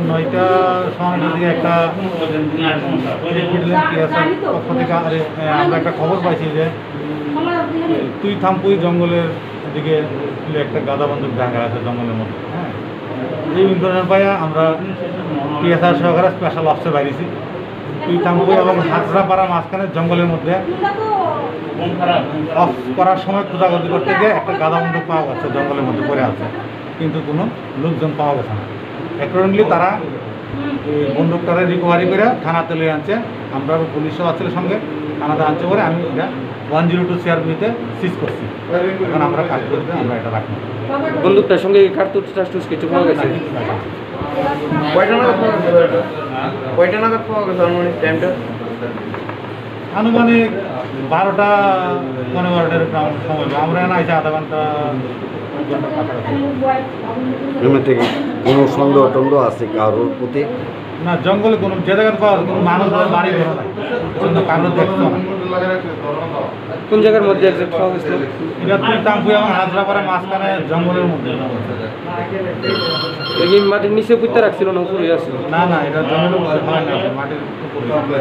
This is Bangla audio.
নয়টার সময় দিকে একটা পক্ষ থেকে আমরা একটা খবর পাইছি যে তুই থামপুই জঙ্গলের দিকে একটা গাদা বন্দুক দেখা আছে জঙ্গলের মধ্যে। হ্যাঁ, এই ইনফরমেশন পাইয়া আমরা পিএসআর সহকারে স্পেশাল অফিসে বাইরেছি। তুই থামপুই এবং হাজরাপাড়া মাঝখানে জঙ্গলের মধ্যে অফ করার সময় খোঁজাখুঁজি করতে গিয়ে একটা গাদা বন্দুক পাওয়া গেছে, জঙ্গলের মধ্যে পড়ে আছে, কিন্তু কোনো লোকজন পাওয়া গেছে না। অ্যাকর্ডিংলি তারা বন্দুকটারে রিকভারি করে থানাতে লিয়ে আনছে। আমরা পুলিশও আছে সঙ্গে, থানাতে আনছে পরে আমি এটা 102 CRPতে সিজ করছি। এখন আমরা কাজ করতে আমরা এটা রাখবো। বন্দুকটার সঙ্গে কার্তুজ টার্তুজ কিছু পাওয়া গেছে? কয়টা নাগাদ পাওয়া গেছে আনুমানিক টাইমটা? আনুমানিক 12টা 12:15 সময়। আমরা না এসে আধা ঘন্টা থেকে কোনো সন্দেহ টন্দেহ আছে কারোর প্রতি? না, জঙ্গলে কোনো যে জায়গায় পাওয়া কোনো মানুষ বাড়ি ঘর নাই, কারোর দেখতো না। কোন জায়গার মধ্যে এক্সাক্ট পাওয়া গেছিল? এটা তুই তাম্পুই এবং হাজরাপাড়া মাঝখানে জঙ্গলের মধ্যে। মাটির নিচে পুঁতে রাখছিল না উপরে আসছিল? না, এটা জঙ্গলের মধ্যে হয় না, মাটির উপরে।